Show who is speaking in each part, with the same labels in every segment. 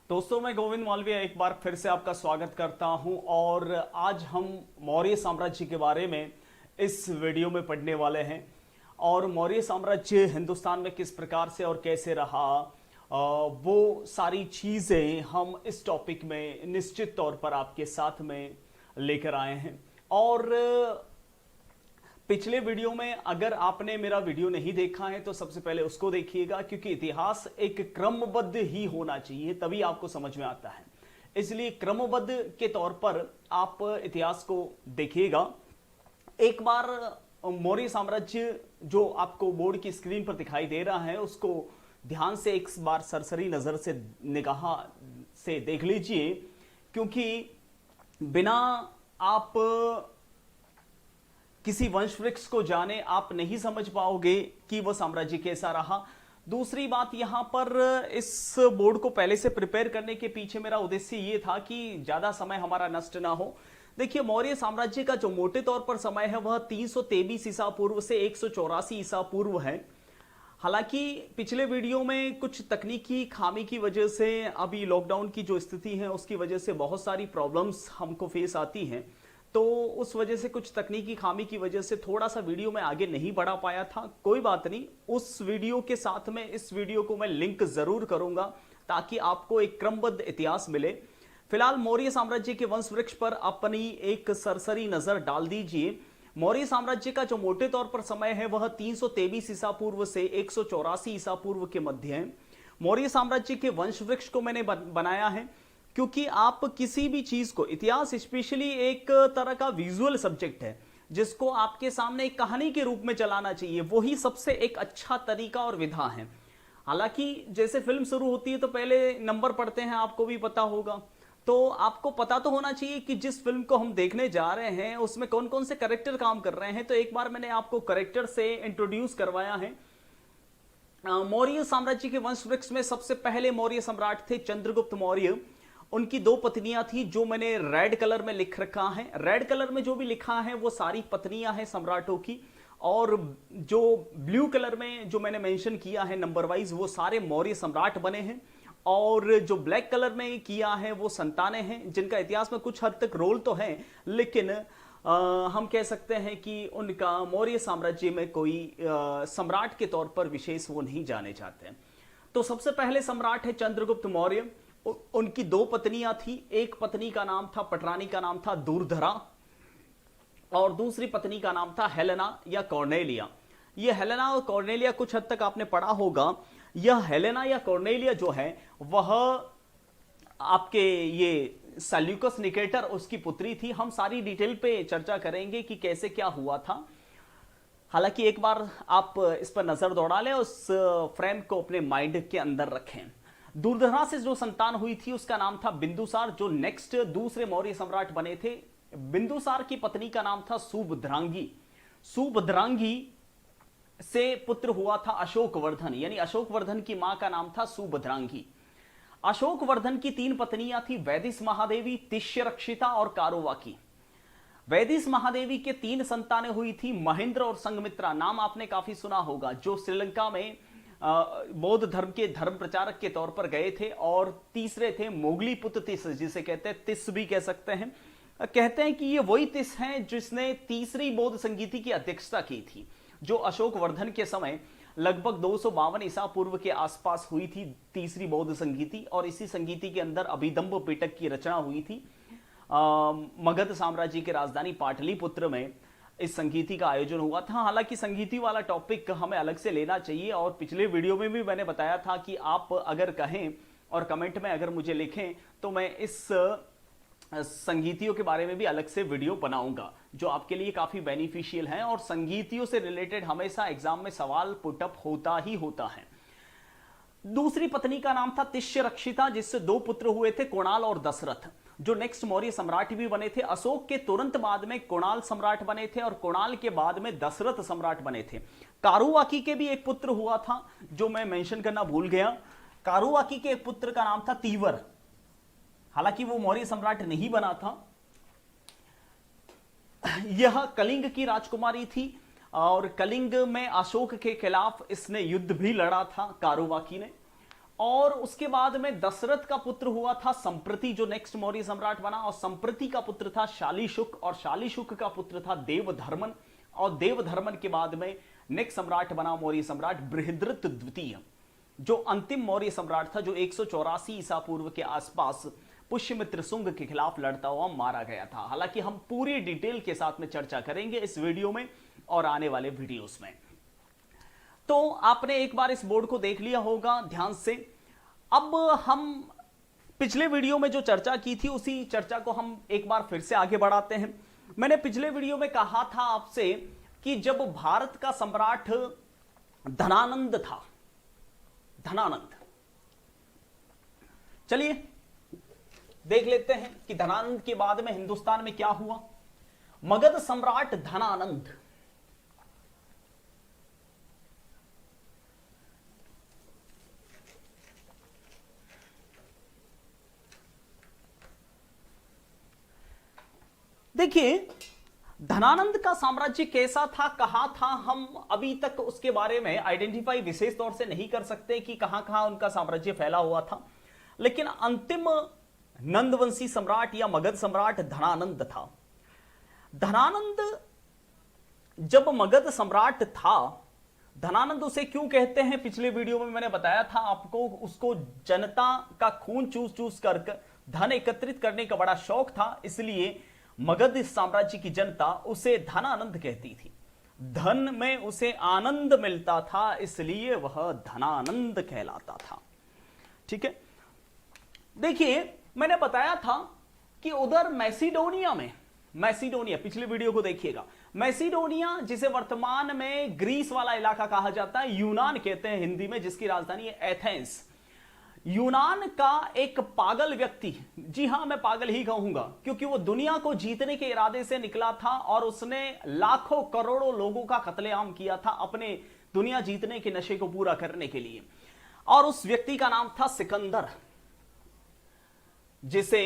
Speaker 1: दोस्तों, मैं गोविंद मालवीय एक बार फिर से आपका स्वागत करता हूं और आज हम मौर्य साम्राज्य के बारे में इस वीडियो में पढ़ने वाले हैं। और मौर्य साम्राज्य हिंदुस्तान में किस प्रकार से और कैसे रहा, वो सारी चीज़ें हम इस टॉपिक में निश्चित तौर पर आपके साथ में लेकर आए हैं। और पिछले वीडियो में अगर आपने मेरा वीडियो नहीं देखा है तो सबसे पहले उसको देखिएगा, क्योंकि इतिहास एक क्रमबद्ध ही होना चाहिए, तभी आपको समझ में आता है। इसलिए क्रमबद्ध के तौर पर आप इतिहास को देखिएगा। एक बार मौर्य साम्राज्य जो आपको बोर्ड की स्क्रीन पर दिखाई दे रहा है उसको ध्यान से एक बार सरसरी नजर से निगाह से देख लीजिए, क्योंकि बिना आप किसी वंश वृक्ष को जाने आप नहीं समझ पाओगे कि वह साम्राज्य कैसा रहा। दूसरी बात, यहां पर इस बोर्ड को पहले से प्रिपेयर करने के पीछे मेरा उद्देश्य ये था कि ज्यादा समय हमारा नष्ट ना हो। देखिए, मौर्य साम्राज्य का जो मोटे तौर पर समय है वह 323 ईसा पूर्व से 184 ईसा पूर्व है। हालांकि पिछले वीडियो में कुछ तकनीकी खामी की वजह से, अभी लॉकडाउन की जो स्थिति है उसकी वजह से बहुत सारी प्रॉब्लम्स हमको फेस आती हैं, तो उस वजह से कुछ तकनीकी खामी की वजह से थोड़ा सा वीडियो में आगे नहीं बढ़ा पाया था। कोई बात नहीं, उस वीडियो के साथ में इस वीडियो को मैं लिंक जरूर करूंगा ताकि आपको एक क्रमबद्ध इतिहास मिले। फिलहाल मौर्य साम्राज्य के वंश वृक्ष पर अपनी एक सरसरी नजर डाल दीजिए। मौर्य साम्राज्य का जो मोटे तौर पर समय है वह 323 ईसा पूर्व से 184 ईसा पूर्व के मध्य है। मौर्य साम्राज्य के वंश वृक्ष को मैंने बनाया है क्योंकि आप किसी भी चीज को, इतिहास स्पेशली एक तरह का विजुअल सब्जेक्ट है जिसको आपके सामने एक कहानी के रूप में चलाना चाहिए, वही सबसे एक अच्छा तरीका और विधा है। हालांकि जैसे फिल्म शुरू होती है तो पहले नंबर पढ़ते हैं, आपको भी पता होगा, तो आपको पता तो होना चाहिए कि जिस फिल्म को हम देखने जा रहे हैं उसमें कौन कौन से कैरेक्टर काम कर रहे हैं। तो एक बार मैंने आपको कैरेक्टर से इंट्रोड्यूस करवाया है। मौर्य साम्राज्य के वंश वृक्ष में सबसे पहले मौर्य सम्राट थे चंद्रगुप्त मौर्य। उनकी दो पत्नियां थी जो मैंने रेड कलर में लिख रखा है। रेड कलर में जो भी लिखा है वो सारी पत्नियां हैं सम्राटों की, और जो ब्लू कलर में जो मैंने मेंशन किया है नंबर वाइज वो सारे मौर्य सम्राट बने हैं, और जो ब्लैक कलर में किया है वो संतानें हैं जिनका इतिहास में कुछ हद तक रोल तो है, लेकिन हम कह सकते हैं कि उनका मौर्य साम्राज्य में कोई सम्राट के तौर पर विशेष वो नहीं जाने जाते। तो सबसे पहले सम्राट है चंद्रगुप्त मौर्य। उनकी दो पत्नियां थी, एक पत्नी का नाम था, पटरानी का नाम था दूरधरा, और दूसरी पत्नी का नाम था हेलेना या कॉर्नेलिया। यह हेलेना और कॉर्नेलिया कुछ हद तक आपने पढ़ा होगा। यह हेलेना या कॉर्नेलिया जो है वह आपके ये सेल्यूकस निकेटर उसकी पुत्री थी। हम सारी डिटेल पे चर्चा करेंगे कि कैसे क्या हुआ था। हालांकि एक बार आप इस पर नजर दौड़ा लें, उस फ्रेम को अपने माइंड के अंदर रखें। दूरधरा से जो संतान हुई थी उसका नाम था बिंदुसार, जो नेक्स्ट दूसरे मौर्य सम्राट बने थे। बिंदुसार की पत्नी का नाम था सुभद्रांगी। सुभद्रांगी से पुत्र हुआ था अशोकवर्धन, यानी अशोकवर्धन की मां का नाम था सुभद्रांगी। अशोकवर्धन की तीन पत्नियां थी, वैदिश महादेवी, तिष्यरक्षिता और कारोवाकी। वैदिश महादेवी के तीन संतानें हुई थी, महेंद्र और संघमित्रा। नाम आपने काफी सुना होगा, जो श्रीलंका में बौद्ध धर्म के धर्म प्रचारक के तौर पर गए थे। और तीसरे थे मोगली पुत्र तिस, जिसे कहते हैं तिस भी कह सकते हैं। कहते हैं कि ये वही तिस हैं जिसने तीसरी बौद्ध संगीति की अध्यक्षता की थी, जो अशोकवर्धन के समय लगभग 252 ईसा पूर्व के आसपास हुई थी तीसरी बौद्ध संगीति। और इसी संगीति के अंदर अभिदंभ पिटक की रचना हुई थी। मगध साम्राज्य की राजधानी पाटलिपुत्र में इस संगीति का आयोजन हुआ था। हालांकि संगीति वाला टॉपिक हमें अलग से लेना चाहिए, और पिछले वीडियो में भी मैंने बताया था कि आप अगर कहें और कमेंट में अगर मुझे लिखें तो मैं इस संगीतियों के बारे में भी अलग से वीडियो बनाऊंगा, जो आपके लिए काफी बेनिफिशियल है। और संगीतियों से रिलेटेड हमेशा एग्जाम में सवाल पुटअप होता ही होता है। दूसरी पत्नी का नाम था तिष्यरक्षिता, जिससे दो पुत्र हुए थे, कुणाल और दशरथ, जो नेक्स्ट मौर्य सम्राट भी बने थे। अशोक के तुरंत बाद में कुणाल सम्राट बने थे और कुणाल के बाद में दशरथ सम्राट बने थे। कारुवाकी के भी एक पुत्र हुआ था जो मैं मेंशन करना भूल गया। कारुवाकी के एक पुत्र का नाम था तीवर, हालांकि वो मौर्य सम्राट नहीं बना था। यह कलिंग की राजकुमारी थी और कलिंग में अशोक के खिलाफ इसने युद्ध भी लड़ा था कारुवाकी ने। और उसके बाद में दशरथ का पुत्र हुआ था संप्रति, जो नेक्स्ट मौर्य सम्राट बना, और संप्रति का पुत्र था शालीशुक, और शालीशुक का पुत्र था देवधर्मन, और देवधर्मन के बाद में नेक्स्ट सम्राट बना मौर्य सम्राट बृहद्रथ द्वितीय, जो अंतिम मौर्य सम्राट था, जो 184 ईसा पूर्व के आसपास पुष्यमित्र सुंग के खिलाफ लड़ता हुआ मारा गया था। हालांकि हम पूरी डिटेल के साथ में चर्चा करेंगे इस वीडियो में और आने वाले वीडियोस में। तो आपने एक बार इस बोर्ड को देख लिया होगा ध्यान से। अब हम पिछले वीडियो में जो चर्चा की थी उसी चर्चा को हम एक बार फिर से आगे बढ़ाते हैं। मैंने पिछले वीडियो में कहा था आपसे कि जब भारत का सम्राट धनानंद था, धनानंद, चलिए देख लेते हैं कि धनानंद के बाद में हिंदुस्तान में क्या हुआ। मगध सम्राट धनानंद, देखिए धनानंद का साम्राज्य कैसा था, कहां था, हम अभी तक उसके बारे में आइडेंटिफाई विशेष तौर से नहीं कर सकते कि कहां कहां उनका साम्राज्य फैला हुआ था, लेकिन अंतिम नंदवंशी सम्राट या मगध सम्राट धनानंद था। धनानंद जब मगध सम्राट था, धनानंद उसे क्यों कहते हैं पिछले वीडियो में मैंने बताया था आपको, उसको जनता का खून चूस चूस कर धन एकत्रित करने का बड़ा शौक था, इसलिए मगध साम्राज्य की जनता उसे धनानंद कहती थी। धन में उसे आनंद मिलता था, इसलिए वह धनानंद कहलाता था। ठीक है, देखिए मैंने बताया था कि उधर मैसिडोनिया में, मैसिडोनिया पिछले वीडियो को देखिएगा, मैसिडोनिया जिसे वर्तमान में ग्रीस वाला इलाका कहा जाता है, यूनान कहते हैं हिंदी में, जिसकी राजधानी है एथेंस। यूनान का एक पागल व्यक्ति, जी हां मैं पागल ही कहूंगा, क्योंकि वो दुनिया को जीतने के इरादे से निकला था और उसने लाखों करोड़ों लोगों का कत्लेआम किया था अपने दुनिया जीतने के नशे को पूरा करने के लिए, और उस व्यक्ति का नाम था सिकंदर, जिसे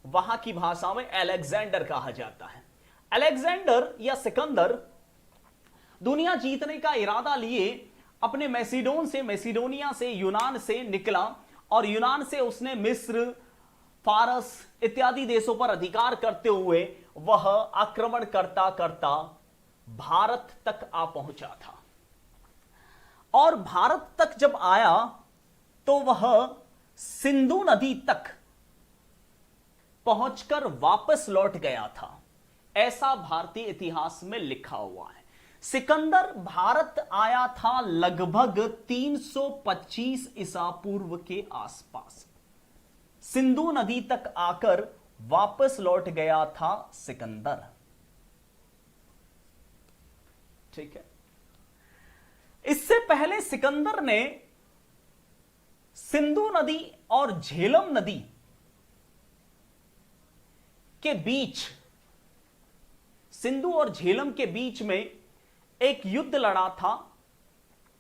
Speaker 1: वहां की भाषा में अलेक्जेंडर कहा जाता है। अलेक्जेंडर या सिकंदर दुनिया जीतने का इरादा लिए अपने मैसिडोनिया से यूनान से निकला, और यूनान से उसने मिस्र, फारस इत्यादि देशों पर अधिकार करते हुए वह आक्रमण करता करता भारत तक आ पहुंचा था। और भारत तक जब आया तो वह सिंधु नदी तक पहुंचकर वापस लौट गया था, ऐसा भारतीय इतिहास में लिखा हुआ है। सिकंदर भारत आया था लगभग 325 ईसा पूर्व के आसपास, सिंधु नदी तक आकर वापस लौट गया था सिकंदर। ठीक है, इससे पहले सिकंदर ने सिंधु नदी और झेलम नदी के बीच, सिंधु और झेलम के बीच में एक युद्ध लड़ा था,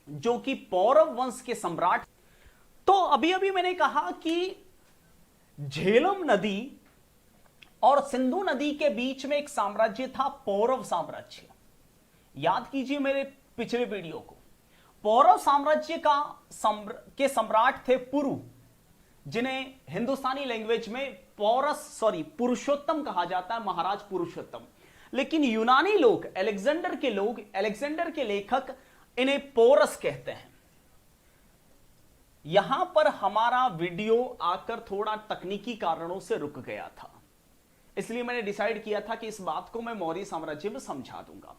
Speaker 1: जो कि पौरव वंश के सम्राट। तो अभी अभी मैंने कहा कि झेलम नदी और सिंधु नदी के बीच में एक साम्राज्य था, पौरव साम्राज्य। याद कीजिए मेरे पिछले वीडियो को। पौरव साम्राज्य के सम्राट थे पुरु, जिन्हें हिंदुस्तानी लैंग्वेज में पुरुषोत्तम कहा जाता है, महाराज पुरुषोत्तम। लेकिन यूनानी लोग, अलेक्जेंडर के लेखक इन्हें पोरस कहते हैं। यहां पर हमारा वीडियो आकर थोड़ा तकनीकी कारणों से रुक गया था, इसलिए मैंने डिसाइड किया था कि इस बात को मैं मौर्य साम्राज्य में समझा दूंगा।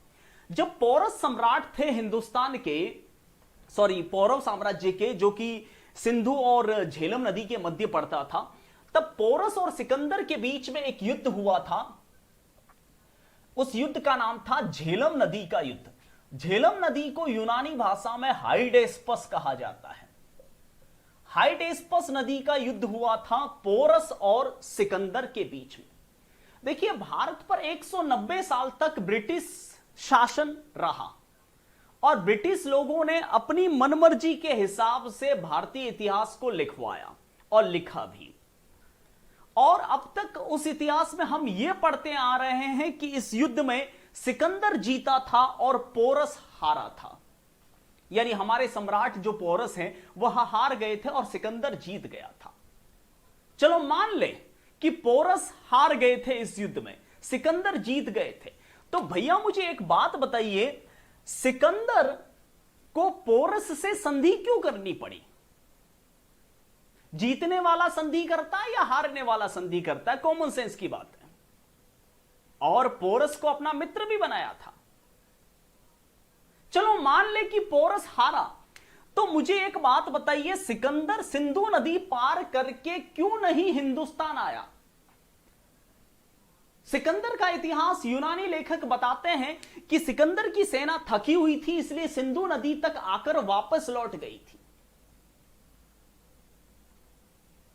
Speaker 1: जब पौरस सम्राट थे हिंदुस्तान के, पौरव साम्राज्य के, जो कि सिंधु और झेलम नदी के मध्य पड़ता था, तब पोरस और सिकंदर के बीच में एक युद्ध हुआ था। उस युद्ध का नाम था झेलम नदी का युद्ध। झेलम नदी को यूनानी भाषा में हाइडेस्पस कहा जाता है। हाइडेस्पस नदी का युद्ध हुआ था पोरस और सिकंदर के बीच में। देखिए, भारत पर 190 साल तक ब्रिटिश शासन रहा और ब्रिटिश लोगों ने अपनी मनमर्जी के हिसाब से भारतीय इतिहास को लिखवाया और लिखा भी। और अब तक उस इतिहास में हम यह पढ़ते आ रहे हैं कि इस युद्ध में सिकंदर जीता था और पोरस हारा था। यानी हमारे सम्राट जो पोरस हैं वह हार गए थे और सिकंदर जीत गया था। चलो मान ले कि पोरस हार गए थे इस युद्ध में, सिकंदर जीत गए थे, तो भैया मुझे एक बात बताइए, सिकंदर को पोरस से संधि क्यों करनी पड़ी? जीतने वाला संधि करता है या हारने वाला संधि करता है? कॉमन सेंस की बात है। और पोरस को अपना मित्र भी बनाया था। चलो मान ले कि पोरस हारा, तो मुझे एक बात बताइए, सिकंदर सिंधु नदी पार करके क्यों नहीं हिंदुस्तान आया? सिकंदर का इतिहास यूनानी लेखक बताते हैं कि सिकंदर की सेना थकी हुई थी, इसलिए सिंधु नदी तक आकर वापस लौट गई थी।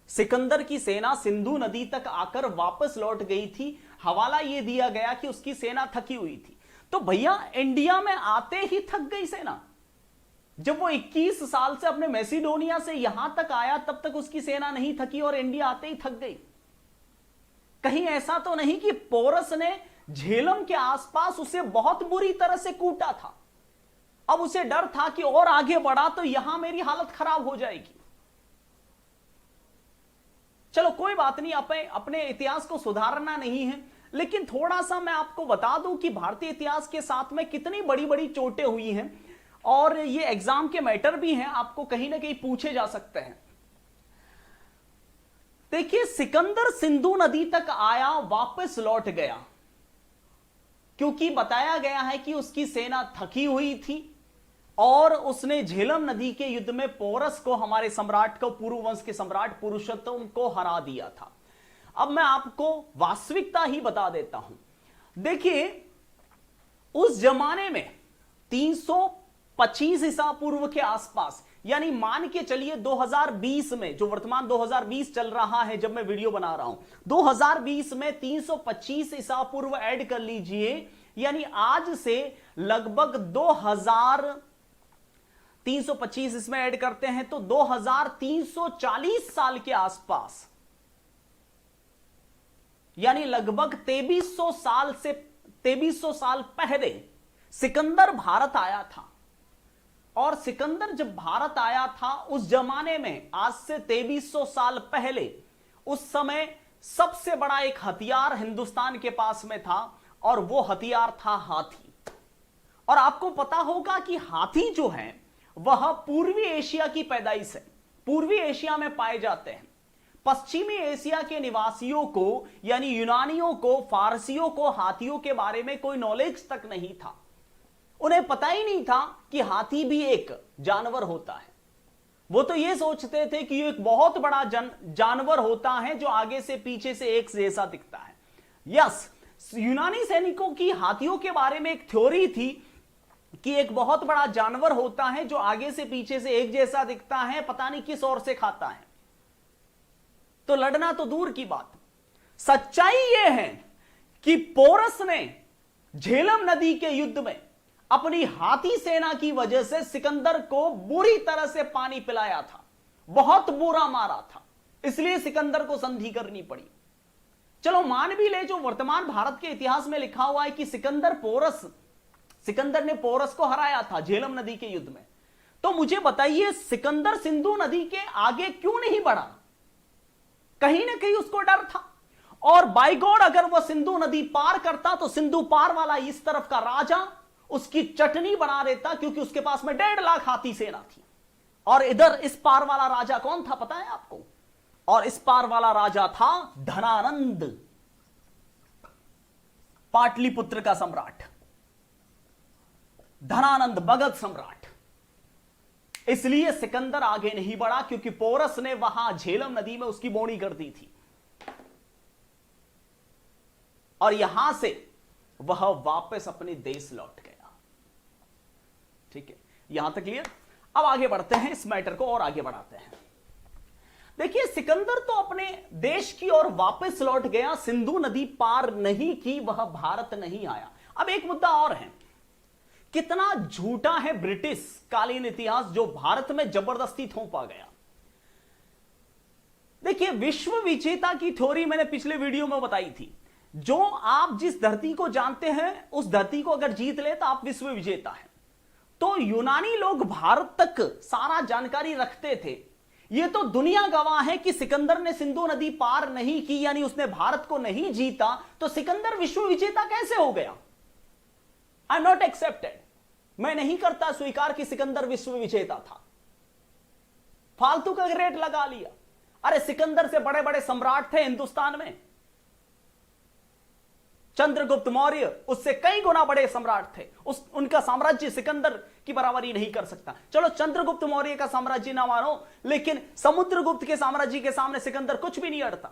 Speaker 1: सिकंदर की सेना सिंधु नदी तक आकर वापस लौट गई थी। हवाला यह दिया गया कि उसकी सेना थकी हुई थी। तो भैया इंडिया में आते ही थक गई सेना। जब वो 21 साल से अपने मैसिडोनिया से यहां तक आया, तब तक उसकी सेना नहीं थकी और इंडिया आते ही थक गई। कहीं ऐसा तो नहीं कि पोरस ने झेलम के आसपास उसे बहुत बुरी तरह से कूटा था, अब उसे डर था कि और आगे बढ़ा तो यहां मेरी हालत खराब हो जाएगी। चलो कोई बात नहीं, अपने इतिहास को सुधारना नहीं है, लेकिन थोड़ा सा मैं आपको बता दूं कि भारतीय इतिहास के साथ में कितनी बड़ी बड़ी चोटें हुई हैं, और ये एग्जाम के मैटर भी हैं, आपको कहीं ना कहीं पूछे जा सकते हैं। देखिए, सिकंदर सिंधु नदी तक आया, वापस लौट गया, क्योंकि बताया गया है कि उसकी सेना थकी हुई थी और उसने झेलम नदी के युद्ध में पोरस को, हमारे सम्राट को, पुरु वंश के सम्राट पुरुषोत्तम को हरा दिया था। अब मैं आपको वास्तविकता ही बता देता हूं। देखिए, उस जमाने में 325 ईसा पूर्व के आसपास, यानी मान के चलिए 2020 में, जो वर्तमान 2020 चल रहा है जब मैं वीडियो बना रहा हूं, 2020 में 325 ईसा पूर्व ऐड कर लीजिए, यानी आज से लगभग 2325 इसमें ऐड करते हैं तो 2340 साल के आसपास, यानी लगभग 2300 साल पहले सिकंदर भारत आया था। और सिकंदर जब भारत आया था उस जमाने में, आज से 2300 साल पहले, उस समय सबसे बड़ा एक हथियार हिंदुस्तान के पास में था, और वो हथियार था हाथी। और आपको पता होगा कि हाथी जो है वह पूर्वी एशिया की पैदाइश है, पूर्वी एशिया में पाए जाते हैं। पश्चिमी एशिया के निवासियों को, यानी यूनानियों को, फारसियों को हाथियों के बारे में कोई नॉलेज तक नहीं था। उन्हें पता ही नहीं था कि हाथी भी एक जानवर होता है। वो तो ये सोचते थे कि ये एक बहुत बड़ा जानवर होता है जो आगे से पीछे से एक जैसा दिखता है। यस, यूनानी सैनिकों की हाथियों के बारे में एक थ्योरी थी कि एक बहुत बड़ा जानवर होता है जो आगे से पीछे से एक जैसा दिखता है, पता नहीं किस ओर से खाता है। तो लड़ना तो दूर की बात, सच्चाई यह है कि पोरस ने झेलम नदी के युद्ध में अपनी हाथी सेना की वजह से सिकंदर को बुरी तरह से पानी पिलाया था, बहुत बुरा मारा था, इसलिए सिकंदर को संधि करनी पड़ी। चलो मान भी ले, जो वर्तमान भारत के इतिहास में लिखा हुआ है कि सिकंदर ने पोरस को हराया था झेलम नदी के युद्ध में, तो मुझे बताइए सिकंदर सिंधु नदी के आगे क्यों नहीं बढ़ा? कहीं ना कहीं उसको डर था, और बाय गॉड अगर वह सिंधु नदी पार करता तो सिंधु पार वाला इस तरफ का राजा उसकी चटनी बना देता, क्योंकि उसके पास में 1.5 लाख हाथी सेना थी। और इधर इस पार वाला राजा कौन था पता है आपको? और इस पार वाला राजा था धनानंद, पाटलिपुत्र का सम्राट, धनानंद मगध सम्राट। इसलिए सिकंदर आगे नहीं बढ़ा, क्योंकि पोरस ने वहां झेलम नदी में उसकी बोनी कर दी थी, और यहां से वह वापस अपने देश लौट गया। ठीक है, यहां तक क्लियर? अब आगे बढ़ते हैं, इस मैटर को और आगे बढ़ाते हैं। देखिए, सिकंदर तो अपने देश की ओर वापस लौट गया, सिंधु नदी पार नहीं की, वह भारत नहीं आया। अब एक मुद्दा और है, कितना झूठा है ब्रिटिश कालीन इतिहास जो भारत में जबरदस्ती थोपा गया। देखिए, विश्व विजेता की थ्योरी मैंने पिछले वीडियो में बताई थी। जो आप जिस धरती को जानते हैं उस धरती को अगर जीत ले तो आप विश्व विजेता हैं। तो यूनानी लोग भारत तक सारा जानकारी रखते थे। यह तो दुनिया गवाह है कि सिकंदर ने सिंधु नदी पार नहीं की, यानी उसने भारत को नहीं जीता, तो सिकंदर विश्व विजेता कैसे हो गया? I am not accepted. मैं नहीं करता स्वीकार कि सिकंदर विश्व विजेता था। फालतू का रेट लगा लिया। अरे सिकंदर से बड़े बड़े सम्राट थे हिंदुस्तान में। चंद्रगुप्त मौर्य उससे कई गुना बड़े सम्राट थे। उनका साम्राज्य सिकंदर की बराबरी नहीं कर सकता। चलो चंद्रगुप्त मौर्य का साम्राज्य ना मानो, लेकिन समुद्रगुप्त के साम्राज्य के सामने सिकंदर कुछ भी नहीं अड़ता।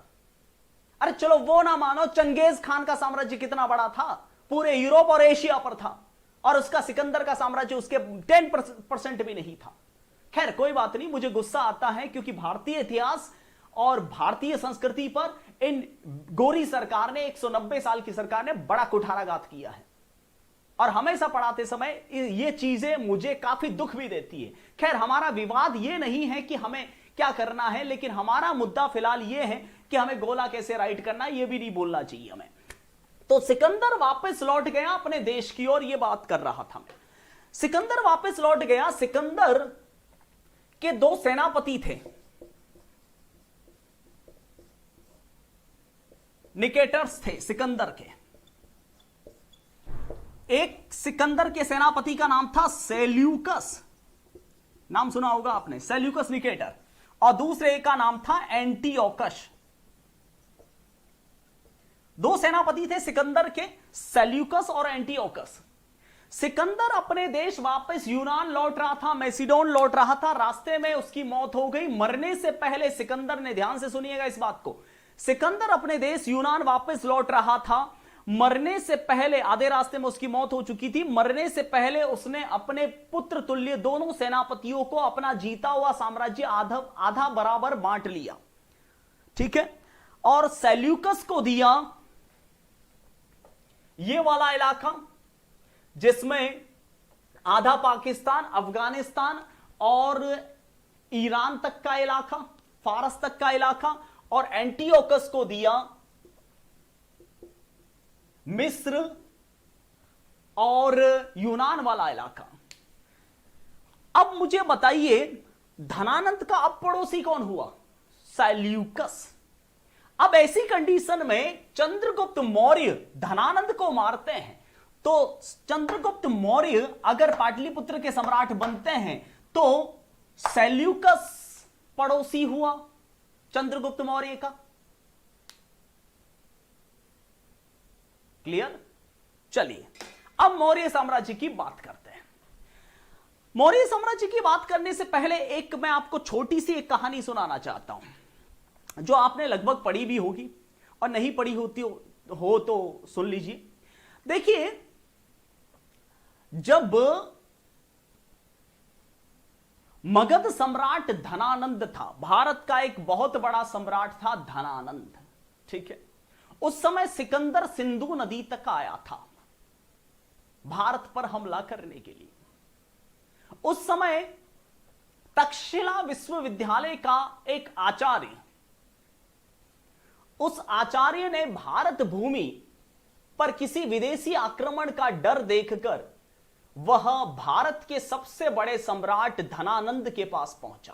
Speaker 1: अरे चलो वो ना मानो, चंगेज खान का साम्राज्य कितना बड़ा था, पूरे यूरोप और एशिया पर था, और उसका सिकंदर का साम्राज्य उसके 10% भी नहीं था। खैर कोई बात नहीं, मुझे गुस्सा आता है क्योंकि भारतीय इतिहास और भारतीय संस्कृति पर इन गोरी सरकार ने, 190 साल की सरकार ने बड़ा कुठाराघात किया है, और हमेशा पढ़ाते समय ये चीजें मुझे काफी दुख भी देती है। खैर हमारा विवाद ये नहीं है कि हमें क्या करना है, लेकिन हमारा मुद्दा फिलहाल ये है कि हमें गोला कैसे राइट करना है, ये भी नहीं बोलना चाहिए हमें। तो सिकंदर वापस लौट गया अपने देश की ओर, ये बात कर रहा था मैं। सिकंदर वापस लौट गया। सिकंदर के 2 सेनापति थे, निकेटर्स थे सिकंदर के। एक सिकंदर के सेनापति का नाम था सेल्यूकस, नाम सुना होगा आपने, सेल्यूकस निकेटर, और दूसरे का नाम था एंटियोकस। 2 सेनापति थे सिकंदर के, सेल्यूकस और एंटियोकस। सिकंदर अपने देश वापस यूनान लौट रहा था, मैसिडोन लौट रहा था। रास्ते में उसकी मौत हो गई। मरने से पहले सिकंदर ने, ध्यान से सुनिएगा इस बात को, सिकंदर अपने देश यूनान वापस लौट रहा था। मरने से पहले, आधे रास्ते में उसकी मौत हो चुकी थी, मरने से पहले उसने अपने पुत्र तुल्य दोनों सेनापतियों को अपना जीता हुआ साम्राज्य आधा बराबर बांट लिया, ठीक है, और सेल्यूकस को दिया ये वाला इलाका जिसमें आधा पाकिस्तान, अफगानिस्तान और ईरान तक का इलाका, फारस तक का इलाका, और एंटियोकस को दिया मिस्र और यूनान वाला इलाका। अब मुझे बताइए धनानंद का अब पड़ोसी कौन हुआ? सेल्यूकस। अब ऐसी कंडीशन में चंद्रगुप्त मौर्य धनानंद को मारते हैं, तो चंद्रगुप्त मौर्य अगर पाटलिपुत्र के सम्राट बनते हैं तो सेल्यूकस पड़ोसी हुआ चंद्रगुप्त मौर्य का। क्लियर? चलिए अब मौर्य साम्राज्य की बात करते हैं। मौर्य साम्राज्य की बात करने से पहले एक मैं आपको छोटी सी एक कहानी सुनाना चाहता हूं, जो आपने लगभग पढ़ी भी होगी और नहीं पढ़ी होती हो तो सुन लीजिए। देखिए, जब मगध सम्राट धनानंद था, भारत का एक बहुत बड़ा सम्राट था धनानंद, ठीक है, उस समय सिकंदर सिंधु नदी तक आया था भारत पर हमला करने के लिए। उस समय तक्षशिला विश्वविद्यालय का एक आचार्य, उस आचार्य ने भारत भूमि पर किसी विदेशी आक्रमण का डर देखकर वह भारत के सबसे बड़े सम्राट धनानंद के पास पहुंचा।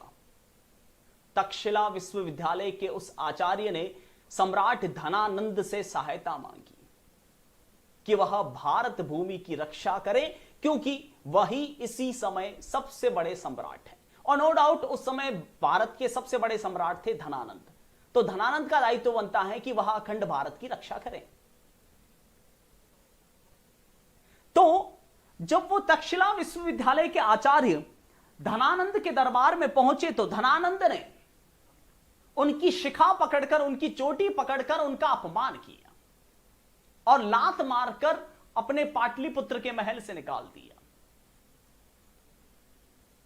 Speaker 1: तक्षशिला विश्वविद्यालय के उस आचार्य ने सम्राट धनानंद से सहायता मांगी कि वह भारत भूमि की रक्षा करे, क्योंकि वही इसी समय सबसे बड़े सम्राट हैं। और नो डाउट उस समय भारत के सबसे बड़े सम्राट थे धनानंद, तो धनानंद का दायित्व बनता है कि वह अखंड भारत की रक्षा करें। तो जब वो तक्षशिला विश्वविद्यालय के आचार्य धनानंद के दरबार में पहुंचे तो धनानंद ने उनकी शिखा पकड़कर, उनकी चोटी पकड़कर उनका अपमान किया और लात मारकर अपने पाटलिपुत्र के महल से निकाल दिया।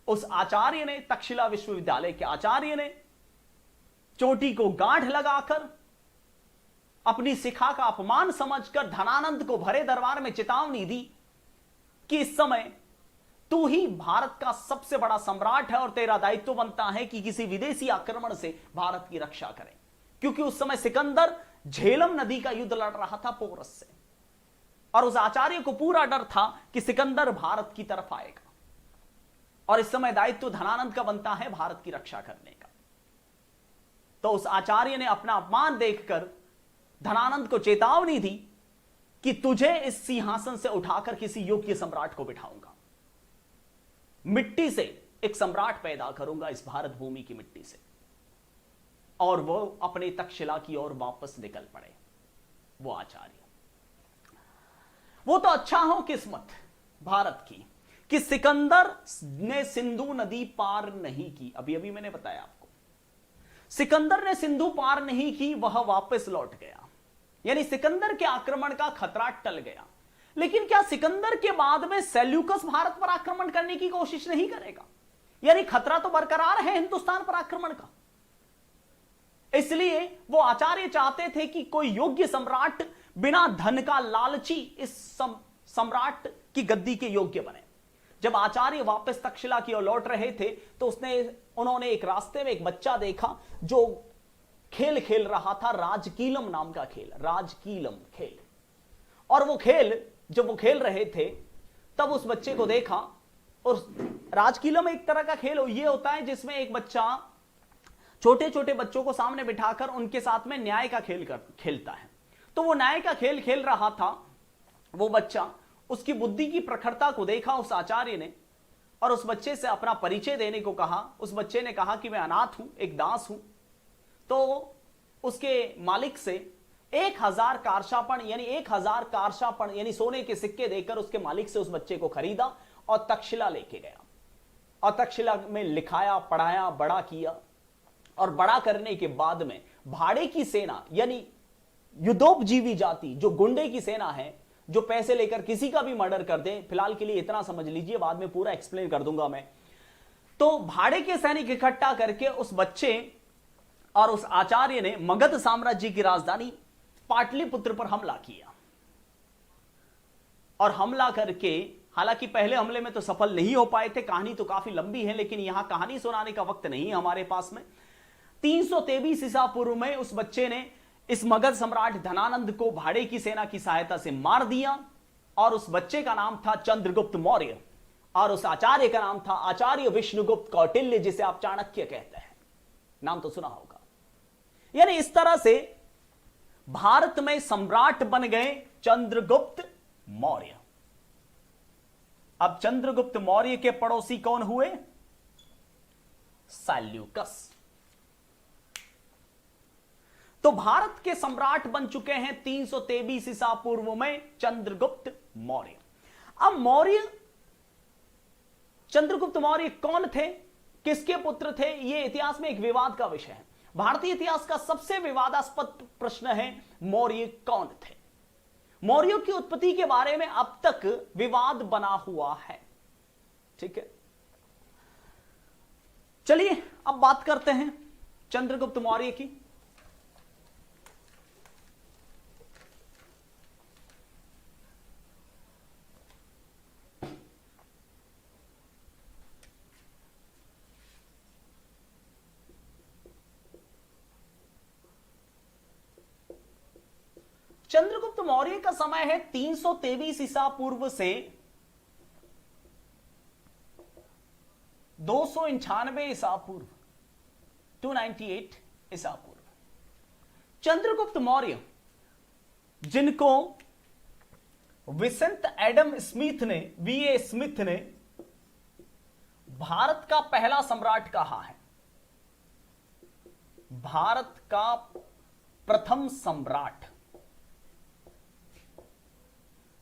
Speaker 1: उस आचार्य ने, तक्षशिला विश्वविद्यालय के आचार्य ने चोटी को गांठ लगाकर अपनी शिखा का अपमान समझकर धनानंद को भरे दरबार में चेतावनी दी कि इस समय तू ही भारत का सबसे बड़ा सम्राट है और तेरा दायित्व बनता है कि किसी विदेशी आक्रमण से भारत की रक्षा करें, क्योंकि उस समय सिकंदर झेलम नदी का युद्ध लड़ रहा था पोरस से, और उस आचार्य को पूरा डर था कि सिकंदर भारत की तरफ आएगा। और इस समय दायित्व धनानंद का बनता है भारत की रक्षा करने का। तो उस आचार्य ने अपना अपमान देखकर धनानंद को चेतावनी दी कि तुझे इस सिंहासन से उठाकर किसी योग्य सम्राट को बिठाऊंगा, मिट्टी से एक सम्राट पैदा करूंगा इस भारत भूमि की मिट्टी से। और वो अपने तक्षशिला की ओर वापस निकल पड़े वो आचार्य। वो तो अच्छा हो किस्मत भारत की कि सिकंदर ने सिंधु नदी पार नहीं की। अभी अभी मैंने बताया आपको, सिकंदर ने सिंधु पार नहीं की, वह वापस लौट गया, यानी सिकंदर के आक्रमण का खतरा टल गया। लेकिन क्या सिकंदर के बाद में सेल्यूकस भारत पर आक्रमण करने की कोशिश नहीं करेगा? यानी खतरा तो बरकरार है हिंदुस्तान पर आक्रमण का। इसलिए वो आचार्य चाहते थे कि कोई योग्य सम्राट बिना धन का लालची इस सम्राट की गद्दी के योग्य बने। जब आचार्य वापस तक्षशिला की ओर लौट रहे थे तो उन्होंने एक रास्ते में एक बच्चा देखा जो खेल खेल रहा था, राजकीलम नाम का खेल, राजकीलम खेल। और वो खेल जब वो खेल रहे थे तब उस बच्चे को देखा। और राजकीलम एक तरह का खेल ये होता है जिसमें एक बच्चा छोटे छोटे बच्चों को सामने बिठाकर उनके साथ में न्याय का खेल खेलता है। तो वो न्याय का खेल खेल रहा था वो बच्चा, उसकी बुद्धि की प्रखरता को देखा उस आचार्य ने और उस बच्चे से अपना परिचय देने को कहा। उस बच्चे ने कहा कि मैं अनाथ हूं, एक दास हूं। तो उसके मालिक से 1000 कारशापण यानी 1000 कारशापण यानी सोने के सिक्के देकर उसके मालिक से उस बच्चे को खरीदा और तक्षशिला लेके गया। और तक्षशिला में लिखाया, पढ़ाया, बड़ा किया। और बड़ा करने के बाद में भाड़े की सेना यानी युद्धोपजीवी जाति, जो गुंडे की सेना है, जो पैसे लेकर किसी का भी मर्डर कर दे, फिलहाल के लिए इतना समझ लीजिए, बाद में पूरा एक्सप्लेन कर दूंगा मैं। तो भाड़े के सैनिक इकट्ठा करके उस बच्चे और उस आचार्य ने मगध साम्राज्य की राजधानी पाटलिपुत्र पर हमला किया। और हमला करके, हालांकि पहले हमले में तो सफल नहीं हो पाए थे, कहानी तो काफी लंबी है, लेकिन यहां कहानी सुनाने का वक्त नहीं है हमारे पास में। 323 ईसा पूर्व में उस बच्चे ने इस मगध सम्राट धनानंद को भाड़े की सेना की सहायता से मार दिया। और उस बच्चे का नाम था चंद्रगुप्त मौर्य और उस आचार्य का नाम था आचार्य विष्णुगुप्त कौटिल्य, जिसे आप चाणक्य कहते हैं, नाम तो सुना होगा। यानी इस तरह से भारत में सम्राट बन गए चंद्रगुप्त मौर्य। अब चंद्रगुप्त मौर्य के पड़ोसी कौन हुए? सैल्यूकस। तो भारत के सम्राट बन चुके हैं 323 ईसा पूर्व में चंद्रगुप्त मौर्य। अब चंद्रगुप्त मौर्य कौन थे, किसके पुत्र थे, यह इतिहास में एक विवाद का विषय है। भारतीय इतिहास का सबसे विवादास्पद प्रश्न है मौर्य कौन थे। मौर्यों की उत्पत्ति के बारे में अब तक विवाद बना हुआ है। ठीक है, चलिए अब बात करते हैं चंद्रगुप्त मौर्य की। चंद्रगुप्त मौर्य का समय है 323 ईसा पूर्व से 299 ईसा पूर्व, 298 ईसा पूर्व। चंद्रगुप्त मौर्य, जिनको विसेंट एडम स्मिथ ने, वीए स्मिथ ने भारत का पहला सम्राट कहा है, भारत का प्रथम सम्राट।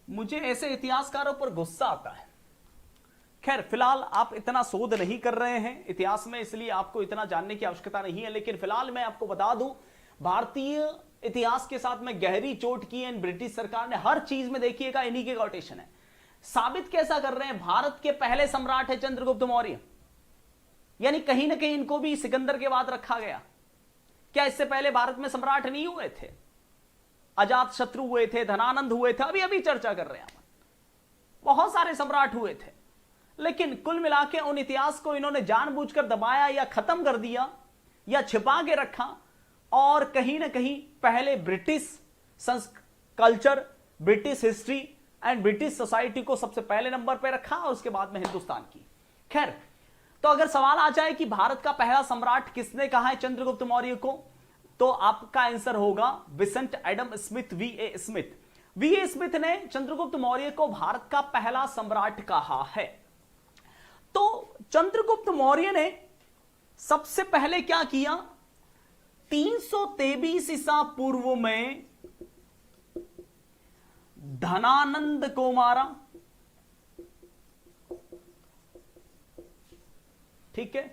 Speaker 1: मुझे ऐसे इतिहासकारों पर गुस्सा आता है। खैर, फिलहाल आप इतना शोध नहीं कर रहे हैं इतिहास में, इसलिए आपको इतना जानने की आवश्यकता नहीं है। लेकिन फिलहाल मैं आपको बता दूं, भारतीय इतिहास के साथ में गहरी चोट की है ब्रिटिश सरकार ने। हर चीज में देखिएगा इन्हीं के कोटेशन है। साबित कैसा कर रहे हैं? भारत के पहले सम्राट है चंद्रगुप्त मौर्य, यानी कहीं ना कहीं इनको भी सिकंदर के बाद रखा गया। क्या इससे पहले भारत में सम्राट नहीं हुए थे? अजात शत्रु हुए थे, धनानंद हुए थे, अभी अभी चर्चा कर रहे हैं, बहुत सारे सम्राट हुए थे। लेकिन कुल मिला के उन इतिहास को इन्होंने जानबूझकर दबाया या खत्म कर दिया या छिपा के रखा। और कहीं ना कहीं पहले British culture, British history and British society को सबसे पहले नंबर पर रखा और उसके बाद में हिंदुस्तान की। खैर, तो अगर सवाल आ जाए कि भारत का पहला सम्राट किसने कहा है चंद्रगुप्त मौर्य को, तो आपका आंसर होगा Vincent Adam Smith, VA Smith. VA Smith ने चंद्रगुप्त मौर्य को भारत का पहला सम्राट कहा है। तो चंद्रगुप्त मौर्य ने सबसे पहले क्या किया, 323 ईसा पूर्व में धनानंद को मारा। ठीक है,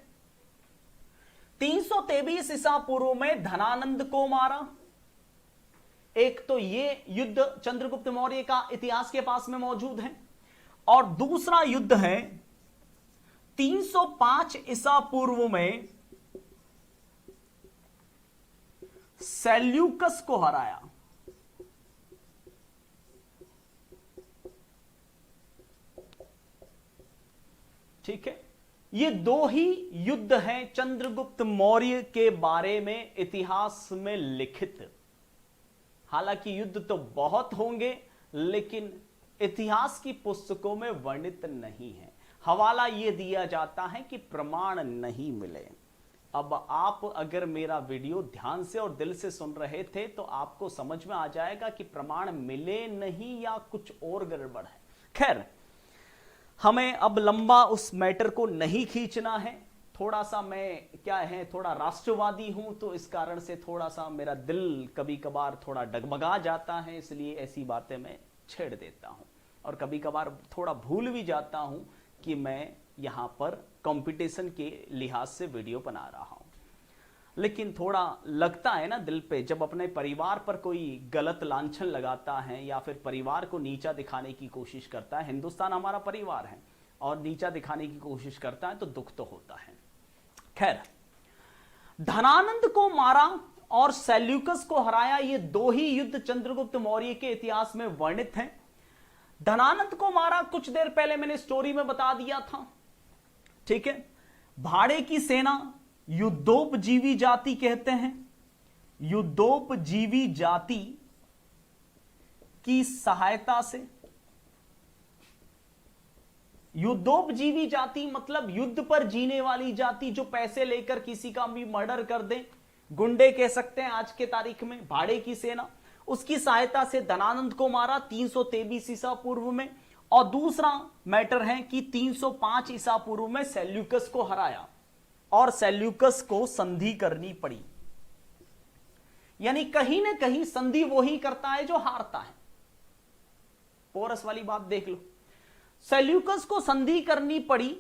Speaker 1: 323 ईसा पूर्व में धनानंद को मारा। एक तो ये युद्ध चंद्रगुप्त मौर्य का इतिहास के पास में मौजूद है, और दूसरा युद्ध है 305 ईसा पूर्व में सेल्यूकस को हराया। ठीक है, ये दो ही युद्ध हैं चंद्रगुप्त मौर्य के बारे में इतिहास में लिखित। हालांकि युद्ध तो बहुत होंगे, लेकिन इतिहास की पुस्तकों में वर्णित नहीं है। हवाला यह दिया जाता है कि प्रमाण नहीं मिले। अब आप अगर मेरा वीडियो ध्यान से और दिल से सुन रहे थे तो आपको समझ में आ जाएगा कि प्रमाण मिले नहीं या कुछ और गड़बड़ है। खैर, हमें अब लंबा उस मैटर को नहीं खींचना है। थोड़ा सा मैं क्या है, थोड़ा राष्ट्रवादी हूं, तो इस कारण से थोड़ा सा मेरा दिल कभी कभार थोड़ा डगमगा जाता है, इसलिए ऐसी बातें मैं छेड़ देता हूं। और कभी कभार थोड़ा भूल भी जाता हूं कि मैं यहां पर कंपटीशन के लिहाज से वीडियो बना रहा हूं। लेकिन थोड़ा लगता है ना दिल पे, जब अपने परिवार पर कोई गलत लांछन लगाता है या फिर परिवार को नीचा दिखाने की कोशिश करता है। हिंदुस्तान हमारा परिवार है, और नीचा दिखाने की कोशिश करता है तो दुख तो होता है। खैर, धनानंद को मारा और सेल्यूकस को हराया, ये दो ही युद्ध चंद्रगुप्त मौर्य के इतिहास में वर्णित हैं। धनानंद को मारा कुछ देर पहले मैंने स्टोरी में बता दिया था। ठीक है, भाड़े की सेना, युद्धोपजीवी जाति कहते हैं, युद्धोपजीवी जाति की सहायता से। युद्धोपजीवी जाति मतलब युद्ध पर जीने वाली जाति, जो पैसे लेकर किसी का भी मर्डर कर दे, गुंडे कह सकते हैं आज के तारीख में। भाड़े की सेना, उसकी सहायता से धनानंद को मारा 323 ईसा पूर्व में। और दूसरा मैटर है कि 305 ईसा पूर्व में सेल्यूकस को हराया, और सेल्यूकस को संधि करनी पड़ी। यानी कहीं ना कहीं संधि वो ही करता है जो हारता है। पोरस वाली बात देख लो, सेल्यूकस को संधि करनी पड़ी।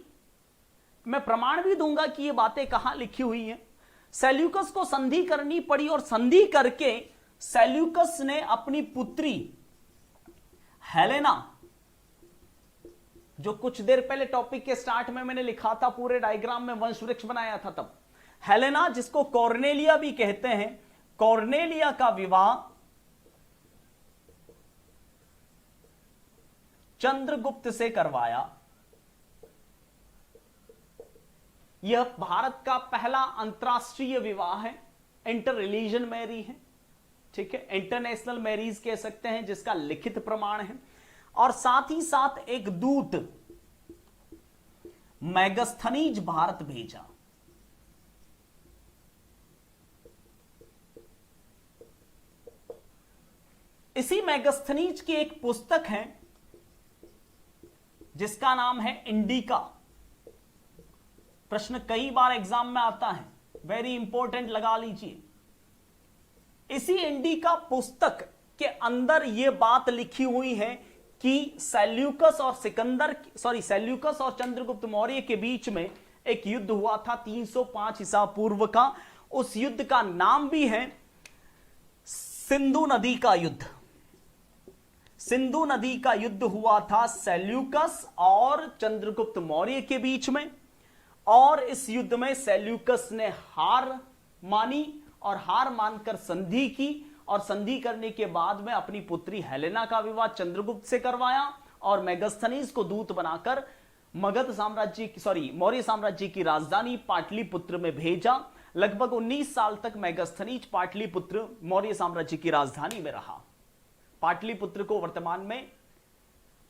Speaker 1: मैं प्रमाण भी दूंगा कि ये बातें कहां लिखी हुई हैं। सेल्यूकस को संधि करनी पड़ी, और संधि करके सेल्यूकस ने अपनी पुत्री हेलेना, जो कुछ देर पहले टॉपिक के स्टार्ट में मैंने लिखा था, पूरे डायग्राम में वंश वृक्ष बनाया था, तब हेलेना, जिसको कॉर्नेलिया भी कहते हैं, कॉर्नेलिया का विवाह चंद्रगुप्त से करवाया। यह भारत का पहला अंतरराष्ट्रीय विवाह है, इंटर रिलीजन मैरी है। ठीक है, इंटरनेशनल मैरिज कह सकते हैं, जिसका लिखित प्रमाण है। और साथ ही साथ एक दूत मैगस्थनीज भारत भेजा। इसी मैगस्थनीज की एक पुस्तक है जिसका नाम है इंडिका। प्रश्न कई बार एग्जाम में आता है, वेरी इंपॉर्टेंट, लगा लीजिए। इसी इंडिका पुस्तक के अंदर यह बात लिखी हुई है कि सेल्यूकस और चंद्रगुप्त मौर्य के बीच में एक युद्ध हुआ था 305 ईसा पूर्व का। उस युद्ध का नाम भी है सिंधु नदी का युद्ध। सिंधु नदी का युद्ध हुआ था सेल्यूकस और चंद्रगुप्त मौर्य के बीच में, और इस युद्ध में सेल्यूकस ने हार मानी और हार मानकर संधि की, और संधि करने के बाद में अपनी पुत्री हेलेना का विवाह चंद्रगुप्त से करवाया, और मेगास्थनीज को दूत बनाकर मौर्य साम्राज्य की राजधानी पाटलिपुत्र में भेजा। लगभग 19 साल तक मेगास्थनीज पाटलिपुत्र मौर्य साम्राज्य की राजधानी में रहा। पाटलिपुत्र को वर्तमान में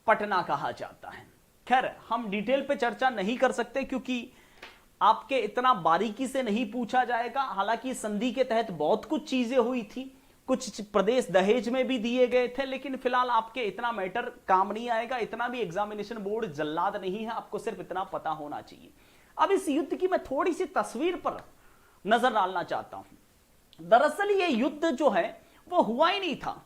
Speaker 1: पटना कहा जाता है। खैर, हम डिटेल पे चर्चा नहीं कर सकते क्योंकि आपके इतना बारीकी से नहीं पूछा जाएगा। हालांकि संधि के तहत बहुत कुछ चीजें हुई थी, कुछ प्रदेश दहेज में भी दिए गए थे, लेकिन फिलहाल आपके इतना मैटर काम नहीं आएगा। इतना भी एग्जामिनेशन बोर्ड जल्लाद नहीं है, आपको सिर्फ इतना पता होना चाहिए। अब इस युद्ध की मैं थोड़ी सी तस्वीर पर नजर डालना चाहता हूं। दरअसल ये युद्ध जो है वो हुआ ही नहीं था।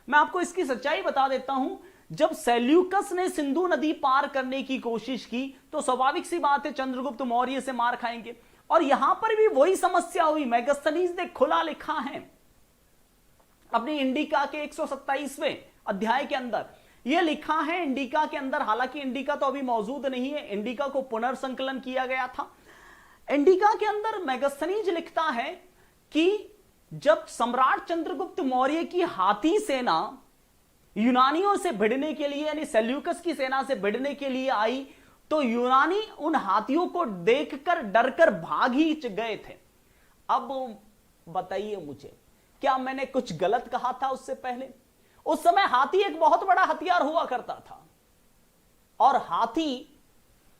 Speaker 1: मैं आपको इसकी सच्चाई बता देता हूं। जब सेल्यूकस ने सिंधु नदी पार करने की कोशिश की तो स्वाभाविक सी बात है चंद्रगुप्त मौर्य से मार खाएंगे। और यहां पर भी वही समस्या हुई। मेगास्थनीज ने खुला लिखा है अपनी इंडिका के 127वें अध्याय के अंदर, यह लिखा है इंडिका के अंदर। हालांकि इंडिका तो अभी मौजूद नहीं है, इंडिका को पुनर्संकलन किया गया था। इंडिका के अंदर मेगास्थनीज लिखता है कि जब सम्राट चंद्रगुप्त मौर्य की हाथी सेना यूनानियों से भिड़ने के लिए, यानी सेल्यूकस की सेना से भिड़ने के लिए आई, तो यूनानी उन हाथियों को देखकर डरकर भाग ही गए थे। अब बताइए मुझे, क्या मैंने कुछ गलत कहा था उससे पहले? उस समय हाथी एक बहुत बड़ा हथियार हुआ करता था, और हाथी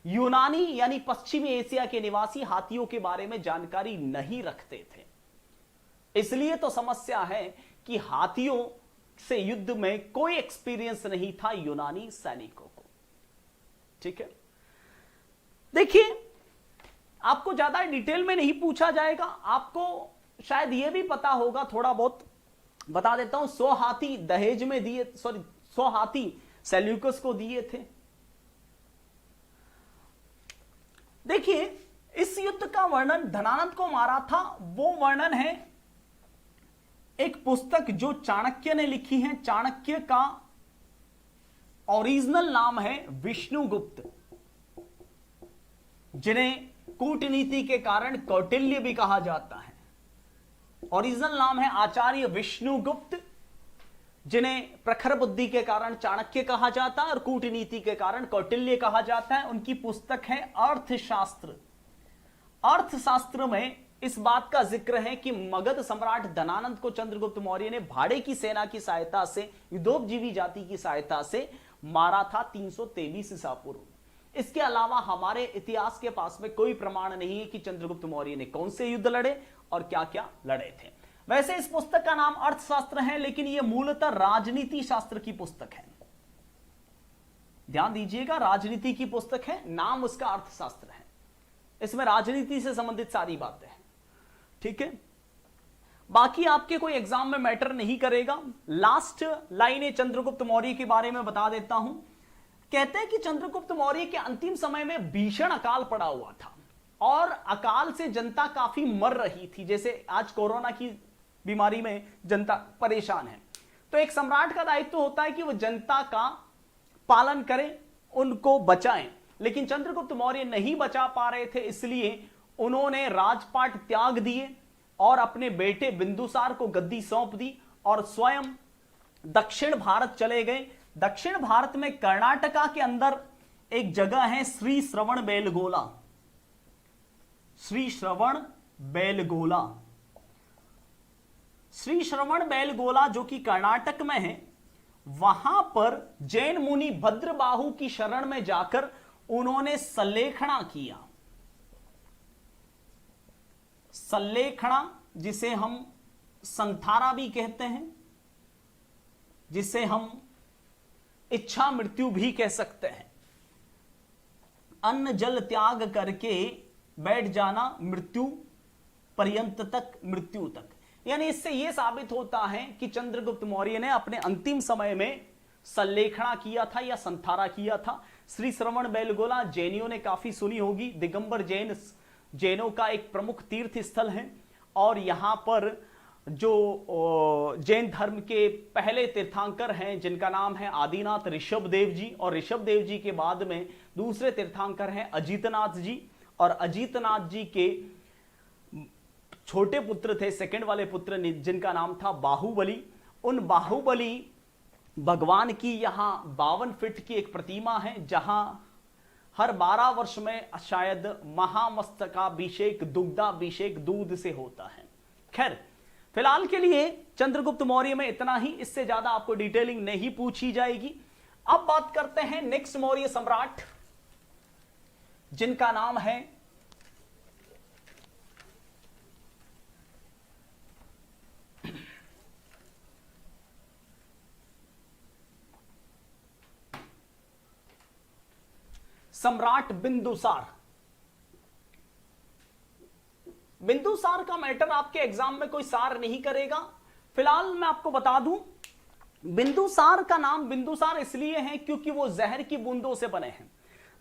Speaker 1: यूनानी यानी पश्चिमी एशिया के निवासी हाथियों के बारे में जानकारी नहीं रखते थे। इसलिए तो समस्या है कि हाथियों से युद्ध में कोई एक्सपीरियंस नहीं था यूनानी सैनिकों को। ठीक है, देखिए आपको ज्यादा डिटेल में नहीं पूछा जाएगा, आपको शायद यह भी पता होगा, थोड़ा बहुत बता देता हूं। 100 हाथी दहेज में दिए, 100 हाथी सेल्यूकस को दिए थे। देखिए इस युद्ध का वर्णन धनानंद को मारा था, वो वर्णन है एक पुस्तक जो चाणक्य ने लिखी है। चाणक्य का ओरिजिनल नाम है विष्णुगुप्त, जिन्हें कूटनीति के कारण कौटिल्य भी कहा जाता है। ओरिजिनल नाम है आचार्य विष्णुगुप्त, जिन्हें प्रखर बुद्धि के कारण चाणक्य कहा जाता है और कूटनीति के कारण कौटिल्य कहा जाता है। उनकी पुस्तक है अर्थशास्त्र। अर्थशास्त्र में इस बात का जिक्र है कि मगध सम्राट धनानंद को चंद्रगुप्त मौर्य ने भाड़े की सेना की सहायता से, युद्धोपजीवी जाति की सहायता से मारा था 323 ईसा पूर्व। इसके अलावा हमारे इतिहास के पास में कोई प्रमाण नहीं है कि चंद्रगुप्त मौर्य ने कौन से युद्ध लड़े और क्या क्या लड़े थे। वैसे इस पुस्तक का नाम अर्थशास्त्र है, लेकिन यह मूलतः राजनीति शास्त्र की पुस्तक है। ध्यान दीजिएगा, राजनीति की पुस्तक है, नाम उसका अर्थशास्त्र है। इसमें राजनीति से संबंधित सारी बातें हैं। ठीक है, बाकी आपके कोई एग्जाम में मैटर नहीं करेगा। लास्ट लाइन चंद्रगुप्त मौर्य के बारे में बता देता हूं। कहते हैं कि चंद्रगुप्त मौर्य के अंतिम समय में भीषण अकाल पड़ा हुआ था और अकाल से जनता काफी मर रही थी। जैसे आज कोरोना की बीमारी में जनता परेशान है, तो एक सम्राट का दायित्व होता है कि वो जनता का पालन करें, उनको बचाएं। लेकिन चंद्रगुप्त मौर्य नहीं बचा पा रहे थे, इसलिए उन्होंने राजपाट त्याग दिए और अपने बेटे बिंदुसार को गद्दी सौंप दी और स्वयं दक्षिण भारत चले गए। दक्षिण भारत में कर्नाटका के अंदर एक जगह है श्री श्रवण बेलगोला। श्री श्रवण बेलगोला, श्री श्रवण बेलगोला जो कि कर्नाटक में है, वहां पर जैन मुनि भद्रबाहु की शरण में जाकर उन्होंने सल्लेखना किया। सल्लेखना, जिसे हम संथारा भी कहते हैं, जिसे हम इच्छा मृत्यु भी कह सकते हैं। अन्न जल त्याग करके बैठ जाना मृत्यु पर्यंत तक, मृत्यु तक। यानी इससे यह साबित होता है कि चंद्रगुप्त मौर्य ने अपने अंतिम समय में सल्लेखना किया था या संथारा किया था। श्री श्रवण बेलगोला जैनियों ने काफी सुनी होगी। दिगंबर जैनों का एक प्रमुख तीर्थ स्थल है और यहां पर जो जैन धर्म के पहले तीर्थंकर हैं जिनका नाम है आदिनाथ ऋषभ देव जी, और ऋषभ देव जी के बाद में दूसरे तीर्थंकर हैं अजीतनाथ जी, और अजीतनाथ जी के छोटे पुत्र थे, सेकंड वाले पुत्र जिनका नाम था बाहुबली। उन बाहुबली भगवान की यहां 52 फीट की एक प्रतिमा है, जहां हर 12 वर्ष में शायद महामस्तकाभिषेक, दुग्धाभिषेक दूध से होता है। खैर, फिलहाल के लिए चंद्रगुप्त मौर्य में इतना ही, इससे ज्यादा आपको डिटेलिंग नहीं पूछी जाएगी। अब बात करते हैं नेक्स्ट मौर्य सम्राट, जिनका नाम है सम्राट बिंदुसार। बिंदुसार का मैटर आपके एग्जाम में कोई सार नहीं करेगा। फिलहाल मैं आपको बता दूं, बिंदुसार का नाम बिंदुसार इसलिए है क्योंकि वो जहर की बूंदों से बने हैं।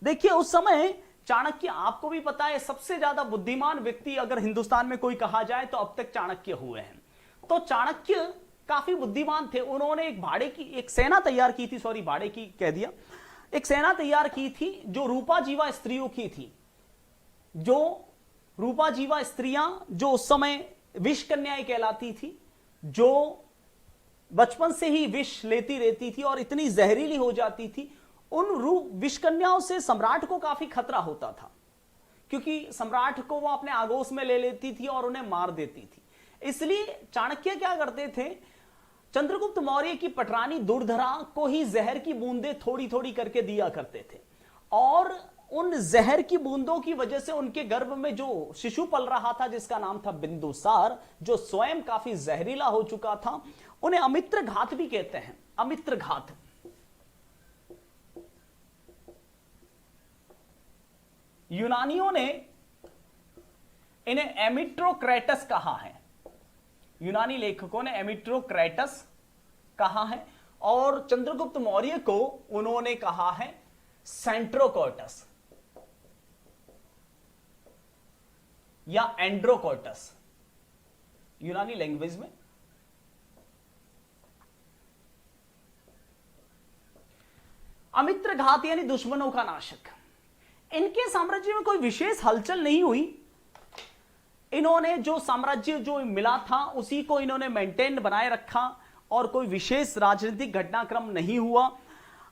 Speaker 1: देखिए उस समय चाणक्य, आपको भी पता है, सबसे ज्यादा बुद्धिमान व्यक्ति अगर हिंदुस्तान में कोई कहा जाए तो अब तक चाणक्य हुए हैं। तो चाणक्य काफी बुद्धिमान थे। उन्होंने एक सेना तैयार की थी, सॉरी भाड़े की कह दिया, एक सेना तैयार की थी जो रूपा जीवा स्त्रियों की थी। जो रूपा जीवा स्त्रियां जो उस समय विष कन्याएं कहलाती थी, जो बचपन से ही विष लेती रहती थी और इतनी जहरीली हो जाती थी, उन विष कन्याओं से सम्राट को काफी खतरा होता था, क्योंकि सम्राट को वो अपने आगोश में ले लेती थी और उन्हें मार देती थी। इसलिए चाणक्य क्या करते थे, चंद्रगुप्त मौर्य की पटरानी दुर्धरा को ही जहर की बूंदें थोड़ी थोड़ी करके दिया करते थे, और उन जहर की बूंदों की वजह से उनके गर्भ में जो शिशु पल रहा था जिसका नाम था बिंदुसार, जो स्वयं काफी जहरीला हो चुका था, उन्हें अमित्र घात भी कहते हैं। अमित्र घात। यूनानियों ने इन्हें एमिट्रोक्रेटस कहा है। यूनानी लेखकों ने एमिट्रोक्रेटस कहा है, और चंद्रगुप्त मौर्य को उन्होंने कहा है सेंट्रोकोटस या एंड्रोकोटस यूनानी लैंग्वेज में। अमित्र घात यानी दुश्मनों का नाशक। इनके साम्राज्य में कोई विशेष हलचल नहीं हुई। इन्होंने जो साम्राज्य जो मिला था उसी को इन्होंने मेंटेन बनाए रखा, और कोई विशेष राजनीतिक घटनाक्रम नहीं हुआ,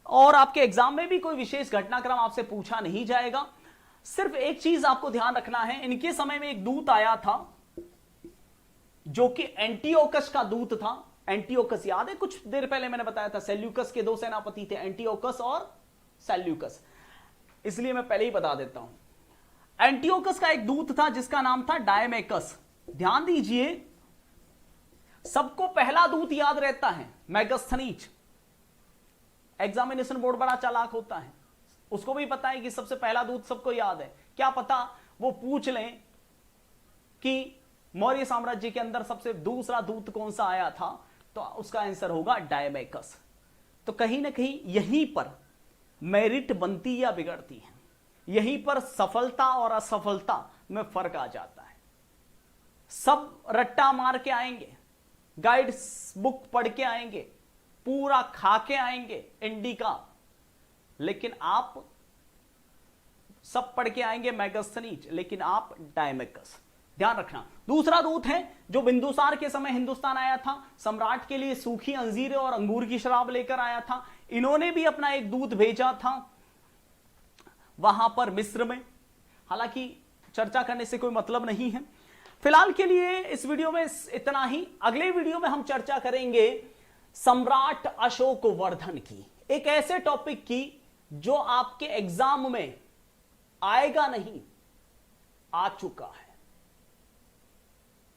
Speaker 1: और आपके एग्जाम में भी कोई विशेष घटनाक्रम आपसे पूछा नहीं जाएगा। सिर्फ एक चीज आपको ध्यान रखना है, इनके समय में एक दूत आया था जो कि एंटियोकस का दूत था। एंटियोकस याद है, कुछ देर पहले मैंने बताया था, सेल्यूकस के दो सेनापति थे, एंटियोकस और सेल्यूकस, इसलिए मैं पहले ही बता देता हूं। एंटियोकस का एक दूत था जिसका नाम था डायमेकस। ध्यान दीजिए, सबको पहला दूत याद रहता है मैगस्थनीज। एग्जामिनेशन बोर्ड बड़ा चालाक होता है, उसको भी पता है कि सबसे पहला दूत सबको याद है। क्या पता वो पूछ लें कि मौर्य साम्राज्य के अंदर सबसे दूसरा दूत कौन सा आया था, तो उसका आंसर होगा डायमेकस। तो कहीं ना कहीं यहीं पर मेरिट बनती या बिगड़ती है, यहीं पर सफलता और असफलता में फर्क आ जाता है। सब रट्टा मार के आएंगे, गाइड बुक पढ़ के आएंगे, पूरा खा के आएंगे इंडिका, लेकिन आप सब पढ़ के आएंगे मैगस्थनीज, लेकिन आप डायमेकस। ध्यान रखना। दूसरा दूत है जो बिंदुसार के समय हिंदुस्तान आया था, सम्राट के लिए सूखी अंजीर और अंगूर की शराब लेकर आया था। इन्होंने भी अपना एक दूत भेजा था वहां पर मिस्र में, हालांकि चर्चा करने से कोई मतलब नहीं है। फिलहाल के लिए इस वीडियो में इतना ही। अगले वीडियो में हम चर्चा करेंगे सम्राट अशोक वर्धन की, एक ऐसे टॉपिक की जो आपके एग्जाम में आएगा नहीं, आ चुका है।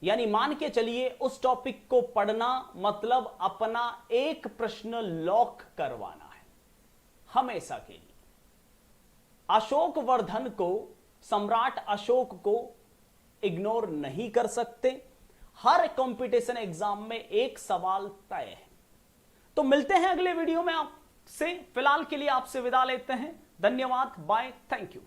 Speaker 1: यानी मान के चलिए उस टॉपिक को पढ़ना मतलब अपना एक प्रश्न लॉक करवाना है हमेशा के लिए। अशोक वर्धन को, सम्राट अशोक को इग्नोर नहीं कर सकते। हर कंपटीशन एग्जाम में एक सवाल तय है। तो मिलते हैं अगले वीडियो में आपसे। फिलहाल के लिए आपसे विदा लेते हैं। धन्यवाद, बाय, थैंक यू।